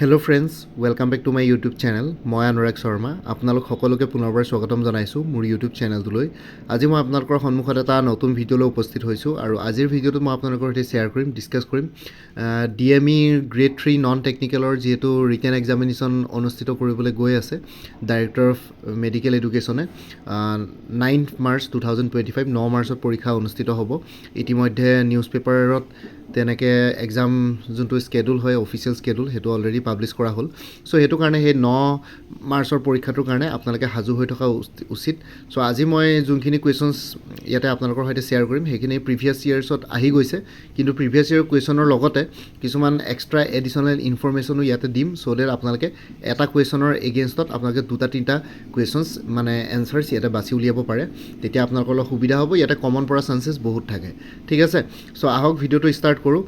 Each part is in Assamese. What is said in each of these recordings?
Hello' friends, welcome back to my YouTube channel. মই অনুৰাগ শৰ্মা। আপোনালোক সকলোকে পুনৰবাৰ স্বাগতম জনাইছোঁ মোৰ ইউটিউব চেনেলটোলৈ। আজি মই আপোনালোকৰ সন্মুখত এটা নতুন ভিডিঅ'লৈ উপস্থিত হৈছোঁ আৰু আজিৰ ভিডিঅ'টোত মই আপোনালোকৰ সৈতে শ্বেয়াৰ কৰিম, ডিছকাছ কৰিম DME গ্ৰেড 3 নন টেকনিকেলৰ যিহেতু ৰিটেন এক্সামিনেশ্যন অনুষ্ঠিত কৰিবলৈ গৈ আছে ডাইৰেক্টৰ অফ মেডিকেল এডুকেশ্যনে 9 মাৰ্চ 2025 9 মাৰ্চত পৰীক্ষা অনুষ্ঠিত হ'ব। ইতিমধ্যে নিউজ পেপাৰত তেনেকৈ এক্সাম যোনটো স্কেডুল হয় অফিচিয়েল স্কেডুল সেইটো অলৰেডি পাব্লিছ কৰা হ'ল। চ' সেইটো কাৰণে সেই 9 মাৰ্চৰ পৰীক্ষাটোৰ কাৰণে আপোনালোকে সাজু হৈ থকা উচিত। চ' আজি মই যোনখিনি কুৱেশ্যনছ ইয়াতে আপোনালোকৰ সৈতে শ্বেয়াৰ কৰিম সেইখিনি প্ৰিভিয়াছ ইয়েৰ্ছত আহি গৈছে, কিন্তু প্ৰিভিয়াছ ইয়েৰ কুৱেশ্যনৰ লগতে কিছুমান এক্সট্ৰা এডিশ্যনেল ইনফৰ্মেশ্যনো ইয়াতে দিম। চ' ডেট আপোনালোকে এটা কুৱেশ্যনৰ এগেইনষ্টত আপোনালোকে 2-3টা কুৱেশ্যনছ মানে এনচাৰ্ছ ইয়াতে বাছি উলিয়াব পাৰে, তেতিয়া আপোনালোকৰ অলপ সুবিধা হ'ব। ইয়াতে কমন পৰা চান্সেছ বহুত থাকে, ঠিক আছে। চ' আহক ভিডিঅ'টো ষ্টাৰ্ট কৰোঁ।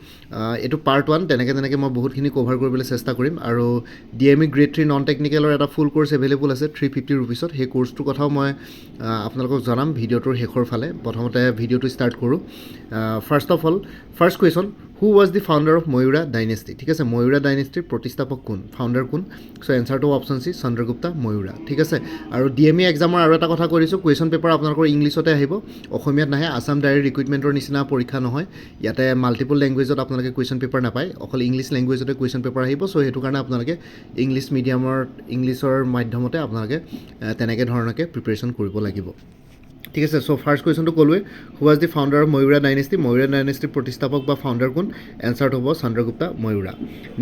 এইটো পাৰ্ট 1, তেনেকৈ মই বহুতখিনি কভাৰ কৰিবলৈ চেষ্টা কৰিম। আৰু DME গ্ৰেড 3 নন টেকনিকেলৰ এটা ফুল কোৰ্চ এভেইলেবল আছে 350 ৰুপিছত। সেই কোৰ্চটোৰ কথাও মই আপোনালোকক জনাম ভিডিঅ'টোৰ শেষৰ ফালে। প্ৰথমতে ভিডিঅ'টো ষ্টাৰ্ট কৰোঁ। First of all, first question, who was the founder of Maurya dynasty? ঠিক আছে, ময়ুৰা ডাইনেষ্টিৰ প্ৰতিষ্ঠাপক কোন, ফাউণ্ডাৰ কোন? চ' এনচাৰটো অপশ্যন চি, চন্দ্ৰগুপ্তা ময়ুৰা, ঠিক আছে। আৰু DME এক্সামৰ আৰু এটা কথা কৈ দিছোঁ, কুৱেশ্যন পেপাৰ আপোনালোকৰ ইংলিছতে আহিব, অসমীয়াত নাহে। আছাম ডাইৰেক্ট ৰিক্ৰুইটমেণ্টৰ নিচিনা পৰীক্ষা নহয়, ইয়াতে মাল্টিপল লেংগুৱেজত আপোনালোকে কুৱেশ্যন পেপাৰ নাপায়, অকল ইংলিছ লেংগুৱেজতে কুৱেশ্যন পেপাৰ আহিব। চ' সেইটো কাৰণে আপোনালোকে ইংলিছ মিডিয়ামৰ ইংলিছৰ মাধ্যমতে আপোনালোকে তেনেকৈ ধৰণকে প্ৰিপেৰেশ্যন কৰিব লাগিব, ঠিক আছে। চ' ফাৰ্ষ্ট কুৱেশ্যনটো ক'লোৱে, who was the founder of Maurya dynasty? Maurya ডাইনেষ্টিৰ প্ৰতিষ্ঠাপক বা ফাউণ্ডাৰ কোন? এনচাৰটো হ'ব চন্দ্ৰগুপ্তা ময়ুৰা।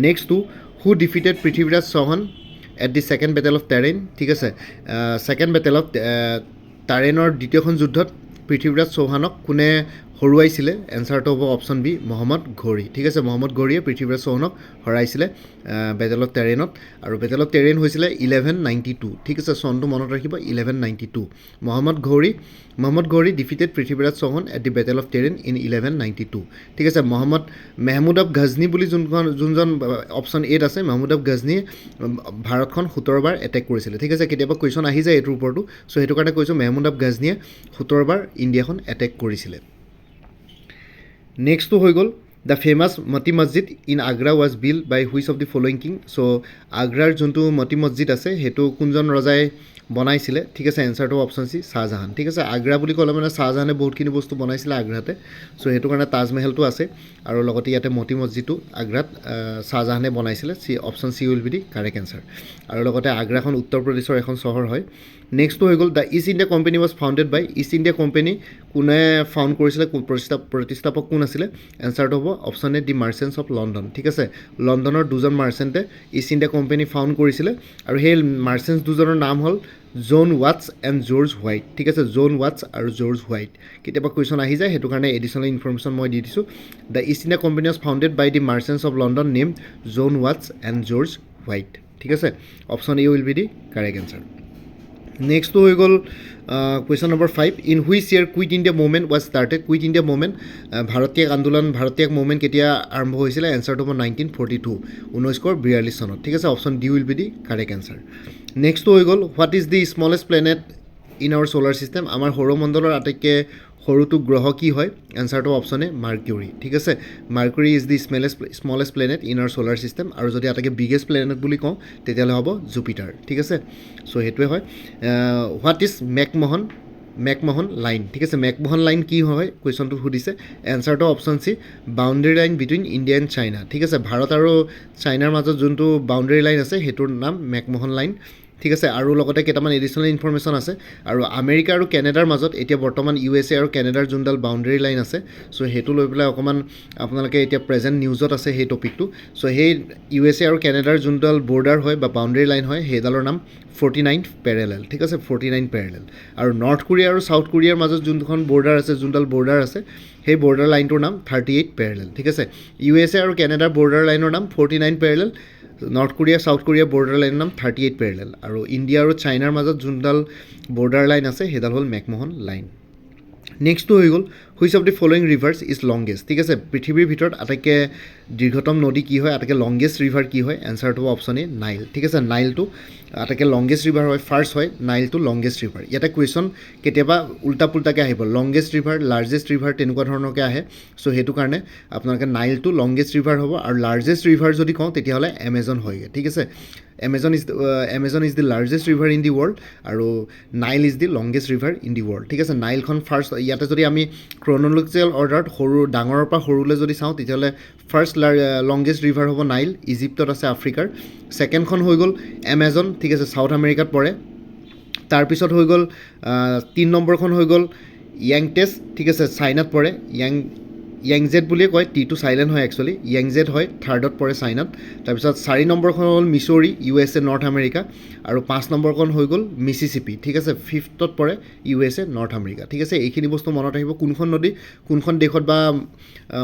নেক্সটটো, who defeated Prithviraj Chauhan at the second battle of Tarain? ঠিক আছে, ছেকেণ্ড বেটেল অফ টাৰেইনৰ দ্বিতীয়খন যুদ্ধত পৃথ্বীৰাজ চৌহানক কোনে হৰুৱাইছিলে? এনচাৰটো হ'ব অপশ্যন বি, মহম্মদ ঘৌৰী, ঠিক আছে। মহম্মদ ঘৌৰীয়ে পৃথ্বীৰাজ চৌহানক হৰাইছিলে বেটেল অফ টেৰেইনত। আৰু বেটেল অফ টেৰেইন হৈছিলে 1192, ঠিক আছে। চনটো মনত ৰাখিব, 1192। Muhammad Ghori defeated Prithviraj Chauhan at the battle of Tarain in 1192, ঠিক আছে। মেহমুদ অফ গজনী বুলি যোনজন অপশ্যন 8 আছে, মেহমুদ অফ গজনীয়ে ভাৰতখন 17 বাৰ এটেক কৰিছিলে, ঠিক আছে। কেতিয়াবা কুৱেশ্যন আহি যায় এইটোৰ ওপৰতো, চ' সেইটো কাৰণে কৈছোঁ মেহমুদ অফ গজনীয়ে 17 বাৰ ইণ্ডিয়াখন এটেক কৰিছিলে। নেক্সটটো হৈ গ'ল, the famous Moti Masjid in Agra was build by which of the following king? So' আগ্ৰাৰ যোনটো মতি মছজিদ আছে সেইটো কোনজন ৰজাই বনাইছিলে? ঠিক আছে, এনচাৰটো অপশ্যন চি, চাহজাহান, ঠিক আছে। আগ্ৰা বুলি ক'লে মানে চাহজাহানে বহুতখিনি বস্তু বনাইছিলে আগ্ৰাতে, চ' সেইটো কাৰণে তাজমহলটো আছে আৰু লগতে ইয়াতে মতি মছজিদটো আগ্ৰাত চাহজাহানে বনাইছিলে। Option C will be the correct answer. আৰু লগতে আগ্ৰাখন উত্তৰ প্ৰদেশৰ এখন চহৰ হয়। নেক্সটটো হৈ গ'ল, the East India Company was founded by? East India Company কোনে ফাউণ্ড কৰিছিলে, প্ৰতিষ্ঠাপক কোন আছিলে? এনচাৰটো হ'ব option A, the merchants of London, ঠিক আছে। লণ্ডনৰ দুজন মাৰ্চেণ্টে ইষ্ট ইণ্ডিয়া কোম্পানী ফাউণ্ড কৰিছিলে আৰু সেই মাৰ্চেণ্টছ দুজনৰ নাম হ'ল John Watts and George White, ঠিক আছে। জন ৱাটছ আৰু জৰ্জ হোৱাইট। কেতিয়াবা কুৱেশ্যন আহি যায়, সেইটো কাৰণে এডিশ্যনেল ইনফৰ্মেশ্যন মই দি দিছোঁ। The East India Company was founded by the merchants of London name John Watts and George White, ঠিক আছে। Option A will be the correct answer. নেক্সটটো হৈ গ'ল question number 5, in which year Quit India Movement was started? Quit India Movement, ভাৰতীয় আন্দোলন, ভাৰতীয় মুভমেণ্ট কেতিয়া আৰম্ভ হৈছিলে? এনচাৰটো হ'ব 1942, 1942 চনত, ঠিক আছে। Option D will be the correct answer. নেক্সটটো হৈ গ'ল, what is the smallest planet in our solar system? আমাৰ সৌৰমণ্ডলৰ আটাইতকৈ সৰুটো গ্ৰহ কি হয়? এনচাৰটো অপশ্যন এ, মাৰ্কিউৰী, ঠিক আছে। Mercury is the smallest planet in our solar system. আৰু যদি আটাইতকৈ বিগেষ্ট প্লেনেট বুলি কওঁ তেতিয়াহ'লে হ'ব জুপিটাৰ, ঠিক আছে। চ' সেইটোৱে হয়। What is McMahon line? ঠিক আছে, মেকমোহন লাইন কি হয় কুৱেশ্যনটো সুধিছে। এনচাৰটো option C, boundary line between India and China, ঠিক আছে। ভাৰত আৰু চাইনাৰ মাজত যোনটো বাউণ্ডেৰী লাইন আছে সেইটোৰ নাম মেকমোহন লাইন, ঠিক আছে। আৰু লগতে কেইটামান এডিশ্যনেল ইনফৰ্মেশ্যন আছে। আৰু আমেৰিকা আৰু কেনেডাৰ মাজত এতিয়া বৰ্তমান USA আৰু কেনেডাৰ যোনডাল বাউণ্ডেৰী লাইন আছে, চ' সেইটো লৈ পেলাই অকণমান আপোনালোকে এতিয়া প্ৰেজেণ্ট নিউজত আছে সেই টপিকটো। চ' সেই USA আৰু কেনেডাৰ যোনডাল বৰ্ডাৰ হয় বা বাউণ্ডেৰী লাইন হয় সেইডালৰ নাম 49th পেৰেলেল, ঠিক আছে, 49 পেৰেলেল। আৰু নৰ্থ কোৰিয়া আৰু ছাউথ কোৰিয়াৰ মাজত যোনখন বৰ্ডাৰ আছে, যোনডাল বৰ্ডাৰ আছে সেই বৰ্ডাৰ লাইনটোৰ নাম 38 পেৰেলেল, ঠিক আছে। USA আৰু কেনেডাৰ বৰ্ডাৰ লাইনৰ নাম 49 parallel, north Korea south Korea border লাইনৰ নাম 38 পেৰেলেল। আৰু ইণ্ডিয়া আৰু চাইনাৰ মাজত যোনডাল বৰ্ডাৰ লাইন আছে সেইডাল হ'ল মেকমোহন লাইন। নেক্সটটো হৈ গ'ল, which of the following reverse is longest ঠিক আছে পৃথিৱীৰ ভিতৰত আটাইতকৈ দীৰ্ঘতম নদী কি হয় আটাইতকৈ লংগেষ্ট ৰিভাৰ কি হয় এনচাৰটো হ'ব অপশ্যন এ নাইল ঠিক আছে নাইলটো আটাইতকৈ লংগেষ্ট ৰিভাৰ হয় ফাৰ্ষ্ট হয় নাইলটো লংগেষ্ট ৰিভাৰ ইয়াতে কুৱেশ্যন কেতিয়াবা উল্টা পুল্টাকৈ আহিব লংগেষ্ট ৰিভাৰ লাৰ্জেষ্ট ৰিভাৰ তেনেকুৱা ধৰণৰকৈ আহে চ' সেইটো কাৰণে আপোনালোকে নাইলটো লংগেষ্ট ৰিভাৰ হ'ব আৰু লাৰ্জেষ্ট ৰিভাৰ যদি কওঁ তেতিয়াহ'লে এমেজন হয়গৈ ঠিক আছে Amazon is the largest river in the world আৰু Nile is the longest river in the world ঠিক আছে নাইলখন ফাৰ্ষ্ট ইয়াতে যদি আমি ক্ৰনলজিকেল অৰ্ডাৰত ডাঙৰৰ পৰা সৰুলৈ যদি চাওঁ তেতিয়াহ'লে ফাৰ্ষ্ট লংগেষ্ট ৰিভাৰ হ'ব নাইল ইজিপ্তত আছে আফ্ৰিকাৰ ছেকেণ্ডখন হৈ গ'ল এমেজন ঠিক আছে ছাউথ আমেৰিকাত পৰে তাৰপিছত হৈ গ'ল 3 নম্বৰখন হৈ গ'ল য়াংটেছ ঠিক আছে চাইনাত পৰে য়াংজেট বুলিয়ে কয় টিটো চাইলেণ্ট হয় একচুৱেলি য়াংজেট হয় থাৰ্ডত পৰে চাইনাত তাৰপিছত 4 নম্বৰখন হ'ল মিছৌৰী USA নৰ্থ আমেৰিকা আৰু 5 নম্বৰখন হৈ গ'ল মিছিছিপি ঠিক আছে 5ত পৰে USA নৰ্থ আমেৰিকা ঠিক আছে এইখিনি বস্তু মনত ৰাখিব কোনখন নদী কোনখন দেশত বা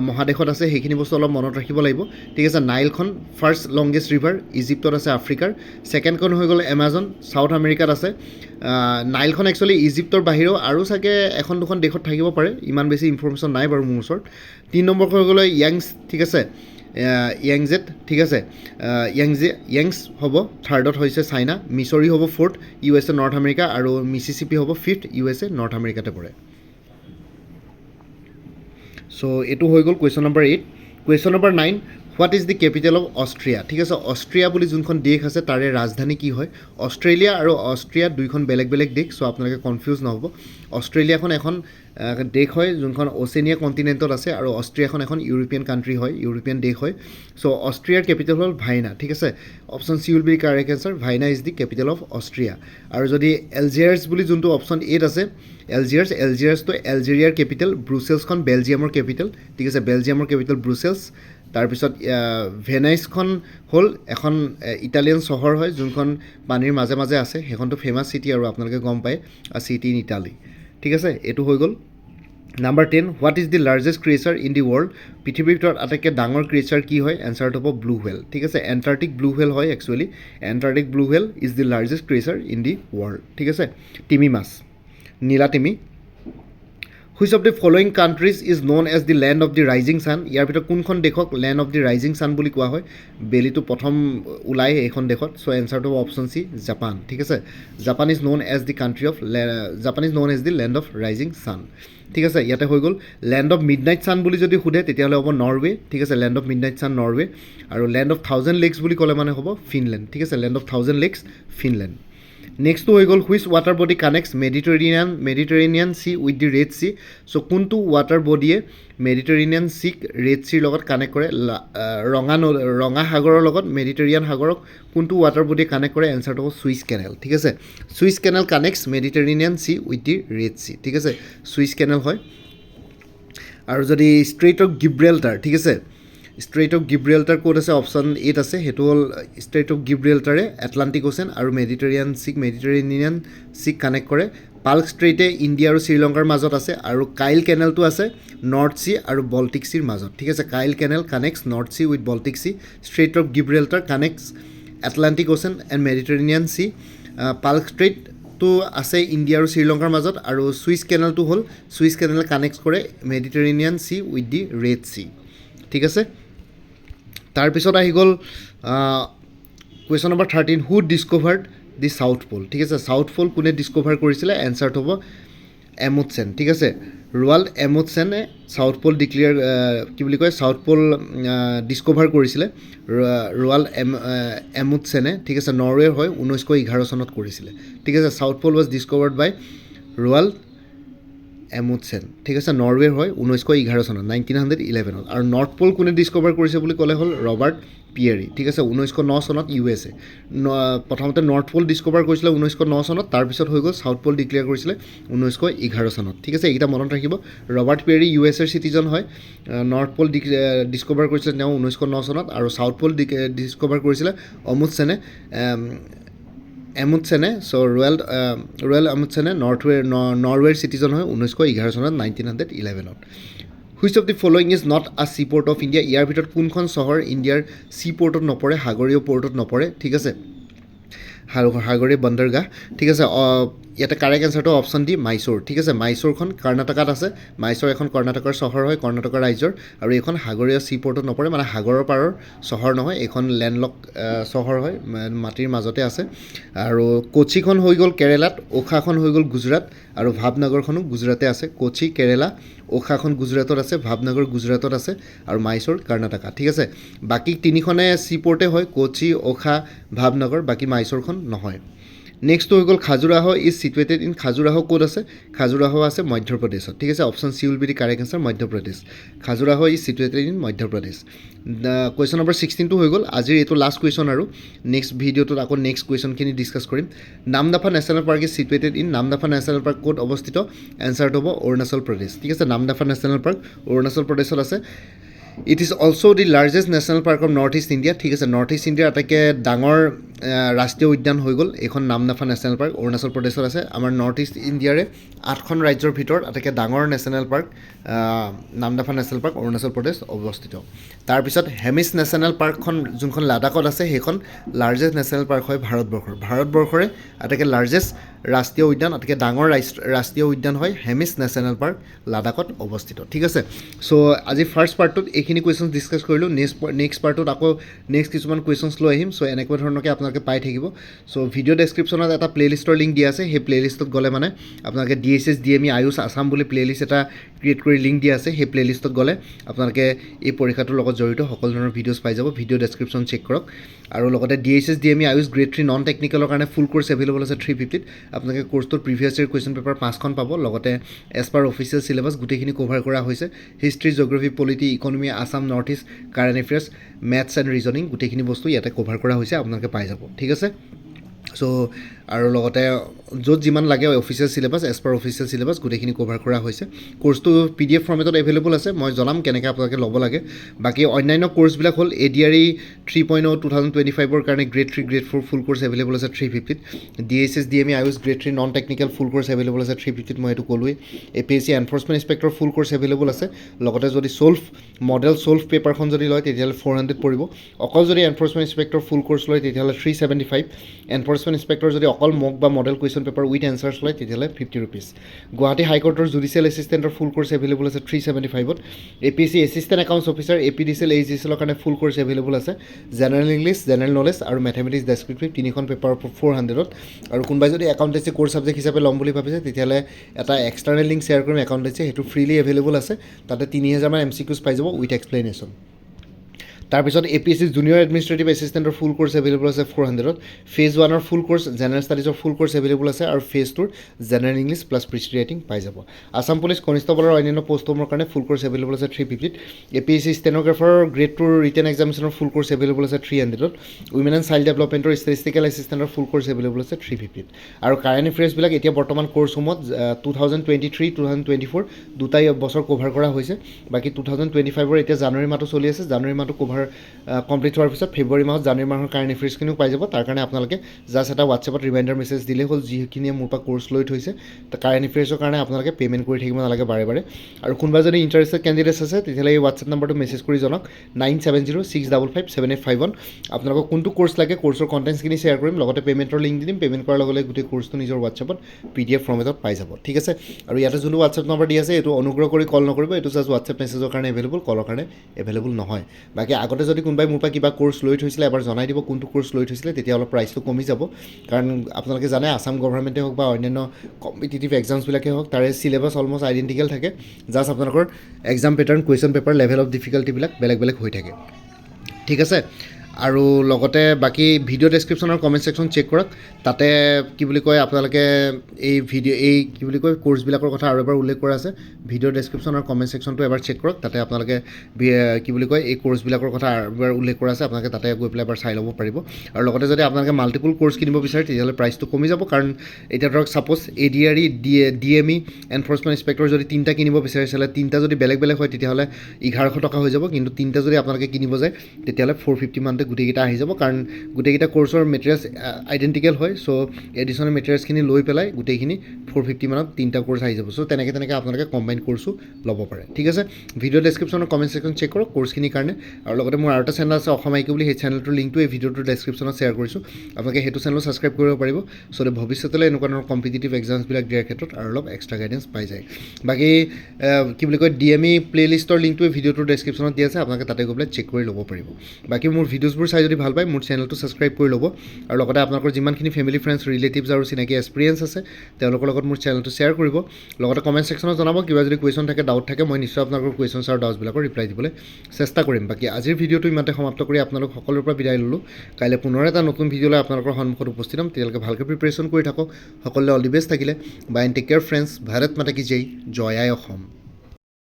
মহাদেশত আছে সেইখিনি বস্তু অলপ মনত ৰাখিব লাগিব ঠিক আছে নাইলখন ফাৰ্ষ্ট লংগেষ্ট ৰিভাৰ ইজিপ্তত আছে আফ্ৰিকাৰ ছেকেণ্ডখন হৈ গ'ল এমাজন ছাউথ আমেৰিকাত আছে নাইলখন একচুৱেলি ইজিপ্তৰ বাহিৰেও আৰু চাগে এখন দুখন দেশত থাকিব পাৰে ইমান বেছি ইনফৰ্মেশ্যন নাই বাৰু মোৰ ওচৰত 3 নম্বৰখন হৈ গ'লে য়াংছ ঠিক আছে য়াংজেট ঠিক আছে য়াংছ হ'ব থাৰ্ডত হৈছে চাইনা মিছৌৰী হ'ব 4th USA নৰ্থ আমেৰিকা আৰু মিছিছিপি হ'ব 5th USA নৰ্থ আমেৰিকাতে পৰে চ' এইটো হৈ গ'ল question number 8 question number 9 what is the capital of Austria ঠিক আছে অষ্ট্ৰিয়া বুলি যোনখন দেশ আছে তাৰে ৰাজধানী কি হয় অষ্ট্ৰেলিয়া আৰু অষ্ট্ৰিয়া দুইখন বেলেগ বেলেগ দেশ চ' আপোনালোকে কনফিউজ নহ'ব অষ্ট্ৰেলিয়াখন এখন দেশ হয় যোনখন অচেনিয়া কণ্টিনেণ্টত আছে আৰু অষ্ট্ৰিয়াখন এখন ইউৰোপিয়ান কাণ্ট্ৰি হয় ইউৰোপিয়ান দেশ হয় চ' অষ্ট্ৰিয়াৰ কেপিটেল হ'ল ভাইনা ঠিক আছে option C will be correct answer Vienna is the capital of Austria আৰু যদি এলজিয়াৰ্ছ বুলি যোনটো অপশ্যন 8 আছে এলজিয়াৰ্ছটো এলজেৰিয়াৰ কেপিটেল ব্ৰুচেলছখন বেলজিয়ামৰ কেপিটেল ঠিক আছে বেলজিয়ামৰ কেপিটেল ব্ৰুচেলছ তাৰপিছত ভেনাইছখন হ'ল এখন ইটালিয়ান চহৰ হয় যোনখন পানীৰ মাজে মাজে আছে সেইখনটো ফেমাছ চিটি আৰু আপোনালোকে গম পায় চিটি ইন ইটালী ঠিক আছে এইটো হৈ গ'ল number 10 what is the largest creature in the world পৃথিৱীৰ ভিতৰত আটাইতকৈ ডাঙৰ ক্ৰিয়েচাৰ কি হয় এনচাৰটো হ'ব ব্লু হুৱেল ঠিক আছে এণ্টাৰ্কটিক ব্লু হুৱেল হয় actually Antarctic blue whale is the largest creature in the world ঠিক আছে তিমি মাছ নীলা তিমি which of the following countries is known as the land of the rising sun ইয়াৰ ভিতৰত কোনখন দেশক land of the rising sun বুলি কোৱা হয় বেলিটো প্ৰথম ওলায় এইখন দেশত চ' এনচাৰটো হ'ব অপশ্যন চি জাপান ঠিক আছে Japan is known as the country of Japan is known as the land of rising sun ঠিক আছে ইয়াতে হৈ গ'ল লেণ্ড অফ মিডনাইট ছান বুলি যদি সোধে তেতিয়াহ'লে হ'ব নৰৱে ঠিক আছে land of midnight sun Norway আৰু লেণ্ড অফ 1000 লেকছ বুলি ক'লে মানে হ'ব ফিনলেণ্ড ঠিক আছে লেণ্ড অফ 1000 লেকছ ফিনলেণ্ড নেক্সটটো হৈ গ'ল which water body connects Mediterranean Sea with the Red Sea so' কোনটো ৱাটাৰ বডিয়ে মেডিটেৰেনিয়ান চিক ৰেড চিৰ লগত কানেক্ট কৰে ৰঙা সাগৰৰ লগত মেডিটেৰিয়ান সাগৰক কোনটো ৱাটাৰ বডিয়ে কানেক্ট কৰে এনচাৰটো হ'ব চুইচ কেনেল ঠিক আছে Suez Canal connects Mediterranean Sea with the Red Sea ঠিক আছে চুইচ কেনেল হয় আৰু যদি ষ্ট্ৰেইট অফ গিব্ৰেল্টাৰ ঠিক আছে ষ্ট্ৰেইট অফ গিব্ৰেল্টাৰ ক'ত আছে অপশ্যন 8 আছে সেইটো হ'ল ষ্ট্ৰেইট অফ গিব্ৰেল্টাৰে এটলাণ্টিক অ'চেন আৰু মেডিটেৰেনিয়ান চিক কানেক্ট কৰে পাল্ক ষ্ট্ৰেইটে ইণ্ডিয়া আৰু শ্ৰীলংকাৰ মাজত আছে আৰু কাইল কেনেলটো আছে নৰ্থ চি আৰু বল্টিক চিৰ মাজত ঠিক আছে Kiel Canal connects North Sea with Baltic Sea Strait of Gibraltar connects Atlantic Ocean and Mediterranean Sea Palk ষ্ট্ৰেইটটো আছে ইণ্ডিয়া আৰু শ্ৰীলংকাৰ মাজত আৰু চুইচ কেনেলটো হ'ল চুইচ কেনেল কানেক্ট কৰে Mediterranean Sea with the Red Sea ঠিক আছে তাৰপিছত আহি গ'ল question number 13 who discovered the South Pole ঠিক আছে চাউথ প'ল কোনে ডিস্কভাৰ কৰিছিলে এনচাৰটো হ'ব এমুণ্ডছেন ঠিক আছে ৰোৱাল্ড এমুণ্ডছেনে চাউথ প'ল কি বুলি কয় চাউথ প'ল ডিস্কভাৰ কৰিছিলে ৰোৱাল্ড এমুণ্ডছেনে ঠিক আছে নৰৱেৰ হয় 1911 চনত কৰিছিলে ঠিক আছে চাউথ প'ল ৱাজ ডিস্কভাৰ্ড বাই ৰোৱাল্ড এমুণ্ডছেন ঠিক আছে নৰৱেৰ হয় 1911 চনত 1911 আৰু নৰ্থ প'ল কোনে ডিস্কভাৰ কৰিছে বুলি ক'লে হ'ল ৰবাৰ্ট পিয়েৰি ঠিক আছে 1909 চনত USA প্ৰথমতে নৰ্থ প'ল ডিস্কভাৰ কৰিছিলে 1909 চনত তাৰপিছত হৈ গ'ল চাউথ প'ল ডিক্লেয়াৰ কৰিছিলে 1911 চনত ঠিক আছে এইকেইটা মনত ৰাখিব ৰবাৰ্ট পিয়েৰি USAৰ চিটিজন হয় নৰ্থ প'ল ডিস্কভাৰ কৰিছিলে তেওঁ 1909 চনত আৰু চাউথ প'ল ডিস্কভাৰ কৰিছিলে এমুণ্ডছেনে চ' ৰয়েল এমুণ্ডছেনে নৰৱেৰ চিটিজন হয় 1911 চনত 1911ত which of the following is not a sea port of India ইয়াৰ ভিতৰত কোনখন চহৰ ইণ্ডিয়াৰ চি পৰ্টত নপৰে সাগৰীয় পৰ্টত নপৰে ঠিক আছে সাগৰীয় বন্দৰগাহ ঠিক আছে ইয়াতে কাৰেক্ট এনচাৰটো অপশ্যন ডি মাইচুৰ ঠিক আছে মাইচুৰখন কৰ্ণাটকাত আছে মাইচুৰ এখন কৰ্ণাটকৰ চহৰ হয় কৰ্ণাটকৰ ৰাজ্যৰ আৰু এইখন সাগৰীয় চি পৰ্টত নপৰে মানে সাগৰৰ পাৰৰ চহৰ নহয় এইখন লেণ্ডলক চহৰ হয় মাটিৰ মাজতে আছে আৰু কোচিখন হৈ গ'ল কেৰেলাত ওখাখন হৈ গ'ল গুজৰাট আৰু ভাৱনগৰখনো গুজৰাটে আছে কোচি কেৰেলা ওখাখন গুজৰাটত আছে ভাৱনগৰ গুজৰাটত আছে আৰু মাইচুৰ কৰ্ণাটকা ঠিক আছে বাকী তিনিখনে চি পৰ্টে হয় কোচি ওখা ভাৱনগৰ বাকী মাইচুৰখন নহয় নেক্সট হৈ গ'ল Khajuraho is situated in Khajuraho ক'ত আছে খাজুৰাহ আছে মধ্যপ্ৰদেশত ঠিক আছে option C will be the correct answer Madhya Pradesh Khajuraho is situated in Madhya Pradesh question number 16টো হৈ গ'ল আজিৰ এইটো লাষ্ট কুৱেশ্যন আৰু নেক্সট ভিডিঅ'টোত আকৌ নেক্সট কুৱেশ্যনখিনি ডিছকাছ কৰিম Namdapha national park is situated in Namdapha national park ক'ত অৱস্থিত এনচাৰটো হ'ব অৰুণাচল প্ৰদেশ ঠিক আছে নামদাফা নেশ্যনেল পাৰ্ক অৰুণাচল প্ৰদেশত আছে it is also' the largest national park of north east India ঠিক আছে নৰ্থ ইষ্ট ইণ্ডিয়াৰ আটাইতকৈ ডাঙৰ ৰাষ্ট্ৰীয় উদ্যান হৈ গ'ল এইখন নামদাফা নেশ্যনেল পাৰ্ক অৰুণাচল প্ৰদেশত আছে আমাৰ নৰ্থ ইষ্ট ইণ্ডিয়াৰে 8খন ৰাজ্যৰ ভিতৰত আটাইতকৈ ডাঙৰ national park Namdapha national park Arunachal Pradesh অৱস্থিত তাৰপিছত হেমিছ নেশ্যনেল পাৰ্কখন যোনখন লাডাখত আছে সেইখন লাৰ্জেষ্ট নেশ্যনেল পাৰ্ক হয় ভাৰতবৰ্ষৰে আটাইতকৈ লাৰ্জেষ্ট ৰাষ্ট্ৰীয় উদ্যান আটাইতকৈ ডাঙৰ ৰাষ্ট্ৰীয় উদ্যান হয় হেমিছ নেশ্যনেল পাৰ্ক লাডাখত অৱস্থিত ঠিক আছে চ' আজি ফাৰ্ষ্ট পাৰ্টটোত এইখিনি কুৱেশ্যনছ ডিছকাছ কৰিলোঁ নেক্সট পাৰ্টটোত আকৌ নেক্সট কিছুমান কুৱেশ্যনছ লৈ আহিম চ' এনেকুৱা ধৰণৰকৈ আপোনালোকে পাই থাকিব চ' ভিডিঅ' ডেছক্ৰিপশ্যনত এটা প্লে'লিষ্টৰ লিংক দিয়া আছে সেই প্লে'লিষ্টত গ'লে মানে আপোনালোকে DSS DME আয়ুষ আছাম বুলি প্লে'লিষ্ট এটা ক্ৰিয়েট কৰি লিংক দিয়া আছে সেই প্লে'লিষ্টত গ'লে আপোনালোকে এই পৰীক্ষাটোৰ লগত জড়িত সকলো ধৰণৰ ভিডিঅ'ছ পাই যাব ভিডিঅ' ডেছক্ৰিপশ্যন চেক কৰক আৰু লগতে DSS DME Ayush grade 3 non টেকনিকেলৰ কাৰণে ফুল কোৰ্চ এভেইলেবল আছে 350ত আপোনালোকে কোৰ্চটোৰ প্ৰিভিয়াছ ইয়েৰ কুৱেশ্যন পেপাৰ 5খন পাব লগতে এজ পাৰ অফিচিয়েল চিলেবাছ গোটেইখিনি কভাৰ কৰা হৈছে history geography polity economy Assam North East current affairs maths and reasoning গোটেইখিনি বস্তু ইয়াতে কভাৰ কৰা হৈছে আপোনালোকে পাই যাব ঠিক আছে চ' আৰু লগতে য'ত যিমান লাগে official syllabus as per official syllabus গোটেইখিনি কভাৰ কৰা হৈছে কোৰ্চটো PDF ফৰ্মেটত এভেইলেবল আছে মই জনাম কেনেকৈ আপোনালোকে ল'ব লাগে বাকী অন্যান্য কোৰ্চবিলাক হ'ল ADRE 3.0 2025ৰ কাৰণে grade 3 grade 4 full course available আছে 350ত DSS DME Ayush grade 3 non technical full course available আছে 350ত মই এইটো ক'লোৱেই APSC enforcement inspector full course available আছে লগতে যদি মডেল ছল্ভ পেপাৰখন যদি লয় তেতিয়াহ'লে 400 পৰিব অকল যদি এনফৰ্চমেণ্ট ইনস্পেক্টৰ ফুল কোৰ্চ লয় তেতিয়াহ'লে 375 এনফৰ্চমেণ্ট ইনস্পেক্টৰ যদি অকল মক বা model question paper with answers লয় তেতিয়াহ'লে 50 rupees Guwahati হাইকোৰ্টৰ judicial এছিষ্টেণ্টৰ full course available আছে 375ত APSC assistant accounts officer APDCL AGCL কাৰণে ফুল কোৰ্চ এভেইলেবল আছে জেনেৰেল ইংলিছ জেনেৰেল নলেজ আৰু মেথমেটিক্স ডেছক্ৰিপটিভ তিনিখন পেপাৰৰ 400ত আৰু কোনোবাই যদি একাউণ্টেঞ্চি কোৰ্চ ছাবজেক্ট হিচাপে ল'ম বুলি ভাবিছে তেতিয়াহ'লে এটা এক্সটাৰ্নেল লিংক শ্বেয়াৰ কৰিম একাউণ্টেঞ্চি সেইটো ফ্ৰীলি এভেইলেবল আছে তাতে 3000 মান MCQs পাই যাব উইথ এক্সপ্লেনেশ্যন তাৰপিছত APSC জুনিয়ৰ এডমিনিষ্ট্ৰেটিভ এছিষ্টেণ্টৰ ফুল কোৰ্চ এভেইলেবল আছে 400ত ফেজ 1ৰ ফুল কোৰ্চ জেনেৰেল ষ্টাডিজৰ ফুল কোৰ্চ এভেইলেবল আছে আৰু ফেজ 2ৰ general English plus precis writing পাই যাব আছাম পুলিচ কনষ্টেবলৰ অন্যান্য পষ্টসমূহৰ কাৰণে ফুল কোৰ্চ এভেইলেবল আছে 350ত APSC ষ্টেনগ্ৰাফাৰ গ্ৰেড 2ৰ ৰিটেন এক্সামিনেশ্যনৰ ফুল কোৰ্চ এভেইলেবল আছে 300ত উইমেন এণ্ড চাইল্ড ডেভেলপমেণ্টৰ ষ্টেটিষ্টিকেল এছিষ্টেণ্টৰ ফুল কোৰ্চ এভেইলেবল আছে 350ত আৰু কাৰেণ্ট এফেয়াৰ্ছবিলাক এতিয়া বৰ্তমান কোৰ্চসমূহত 2023 2024 দুটাই বছৰ কভাৰ কৰা হৈছে বাকী 2025ৰ এতিয়া জানুৱাৰী মাহটো চলি আছে জানুৱাৰী মাহটো কভাৰ কমপ্লিট হোৱাৰ পিছত ফেব্ৰুৱাৰী মাহত জানুৱাৰী মাহৰ কাৰেণ্ট এফেয়াৰ্ছখিনিও পাই যাব তাৰ কাৰণে আপোনালোকে জাষ্ট এটা হোৱাটছএপত ৰিমাইণ্ডাৰ মেছেজ দিলেই হ'ল যিখিনিয়ে মোৰ পৰা কোৰ্চ লৈ থৈছে কাৰেণ্ট এফেয়াৰ্ছৰ কাৰণে আপোনালোকে পে'মেণ্ট কৰি থাকিব নালাগে বাৰে বাৰে আৰু কোনোবা যদি ইণ্টাৰেষ্টেড কেণ্ডিডেটছ আছে তেতিয়াহ'লে এই হোৱাটছএপ নম্বৰটো মেছেজ কৰি জনাওক 9706557851 আপোনালোকক কোনটো কোৰ্চ লাগে কোৰ্চৰ কণ্টেণ্টছখিনি শ্বেয়াৰ কৰিম লগতে পে'মেণ্টৰ লিংক দি দিম পে'মেণ্ট কৰাৰ লগে লগে গোটেই কোৰ্চটো নিজৰ হোৱাটছএপত PDF ফৰ্মেটত পাই যাব ঠিক আছে আৰু ইয়াতে যোনটো হোৱাটছএপ নম্বৰ দি আছে এইটো অনুগ্ৰহ কৰি কল নকৰিব এইটো জাষ্ট হোৱাটছএপ মেছেজৰ কাৰণে এভেইলেবল কলৰ কাৰণে এভেইলেবল নহয় বাকী আগতে যদি কোনোবাই মোৰ পৰা কিবা কোৰ্চ লৈ থৈছিলে এবাৰ জনাই দিব কোনটো কোৰ্চ লৈ থৈছিলে তেতিয়া অলপ প্ৰাইচটো কমি যাব কাৰণ আপোনালোকে জানে আছাম গভৰ্ণমেণ্টে হওক বা অন্যান্য কম্পিটিটিভ এক্সামছবিলাকে হওক তাৰে চিলেবাছ অলমষ্ট আইডেণ্টিকেল থাকে জাষ্ট আপোনালোকৰ exam pattern question paper level of ডিফিকাল্টিবিলাক বেলেগ বেলেগ হৈ থাকে ঠিক আছে আৰু লগতে বাকী ভিডিঅ' ডেছক্ৰিপশ্যনৰ কমেণ্ট ছেকশ্যন চেক কৰক তাতে কি বুলি কয় আপোনালোকে এই কি বুলি কয় কোৰ্চবিলাকৰ কথা আৰু এবাৰ উল্লেখ কৰা আছে ভিডিঅ' ডেছক্ৰিপশ্যনৰ কমেণ্ট ছেকশ্যনটো এবাৰ চেক কৰক তাতে আপোনালোকে কি বুলি কয় এই কোৰ্চবিলাকৰ কথা আৰু এবাৰ উল্লেখ কৰা আছে আপোনালোকে তাতে গৈ পেলাই এবাৰ চাই ল'ব পাৰিব আৰু লগতে যদি আপোনালোকে মাল্টিপুল কোৰ্চ কিনিব বিচাৰে তেতিয়াহ'লে প্ৰাইচটো কমি যাব কাৰণ এতিয়া ধৰক suppose ADRE DME enforcement inspector যদি 3টা কিনিব বিচাৰিছিলে 3টা যদি বেলেগ বেলেগ হয় তেতিয়াহ'লে 1100 টকা হৈ যাব কিন্তু 3টা যদি আপোনালোকে কিনিব যায় তেতিয়াহ'লে 450 মান এদিনতে গোটেইকেইটা আহি যাব কাৰণ গোটেইকেইটা কোৰ্চৰ মেটেৰিয়েলছ আইডেণ্টিকেল হয় চ' এডিশ্যনেল মেটেৰিয়েলছখিনি লৈ পেলাই গোটেইখিনি 450 মানত 3টা কোৰ্চ আহি যাব চ' তেনেকৈ আপোনালোকে কম্বাইন কোৰ্চো ল'ব পাৰে ঠিক আছে ভিডিঅ' ডেছক্ৰিপশ্যনৰ কমেণ্ট ছেকশ্যন চেক কৰক কোৰ্চখিনিৰ কাৰণে আৰু লগতে মোৰ আৰু এটা চেনেল আছে অসম আইকিউ বুলি সেই চেনেলটোৰ লিংকটো এই ভিডিঅ'টোৰ ডেছক্ৰিপশ্যনত শ্বেয়াৰ কৰিছোঁ আপোনালোকে সেইটো চেনেলো ছাবস্ক্ৰাইব কৰিব পাৰিব চ' ভৱিষ্যতলৈ এনেকুৱা ধৰণৰ কম্পিটিটিভ এক্সামছবিলাক দিয়াৰ ক্ষেত্ৰত আৰু অলপ এক্সট্ৰা গাইডেঞ্চ পাই যায় বাকী কি বুলি কয় DME প্লে'লিষ্টৰ লিংকটো এই ভিডিঅ'টোৰ ডেছক্ৰিপশ্যনত দিয়া আছে আপোনালোকে তাতে গৈ পেলাই চেক কৰি ল'ব পাৰিব বাকী মোৰ ভিডিঅ'ছবোৰ চাই যদি ভাল পায় মোৰ চেনেলটো ছাবস্ক্ৰাইব কৰি ল'ব আৰু লগতে আপোনালোকৰ যিমানখিনি ফেমিলি ফ্ৰেণ্ডছ ৰিলেটিভছ আৰু চিনাকি এক্সপিৰিয়েঞ্চ আছে তেওঁলোকৰ লগত মোৰ চেনেলটো শ্বেয়াৰ কৰিব লগতে কমেণ্ট ছেকশ্যনত জনাব কিবা যদি কুৱেশ্যন থাকে ডাউট থাকে মই নিশ্চয় আপোনালোকৰ কুৱেশ্যনছ আৰু ডাউটছবিলাকৰ ৰিপ্লাই দিবলৈ চেষ্টা কৰিম বাকী আজিৰ ভিডিঅ'টো ইমানতে সমাপ্ত কৰি আপোনালোক সকলোৰে পৰা বিদায় ল'লোঁ কাইলৈ পুনৰ এটা নতুন ভিডিঅ' লৈ আপোনালোকৰ সন্মুখত উপস্থিত হ'ম তেতিয়ালৈকে ভালকৈ প্ৰিপেৰেশ্যন কৰি থাকক সকলোৱে অল দি বেষ্ট থাকিলে bye and take care friends Bharat Mata কি জয় জয় আই অসম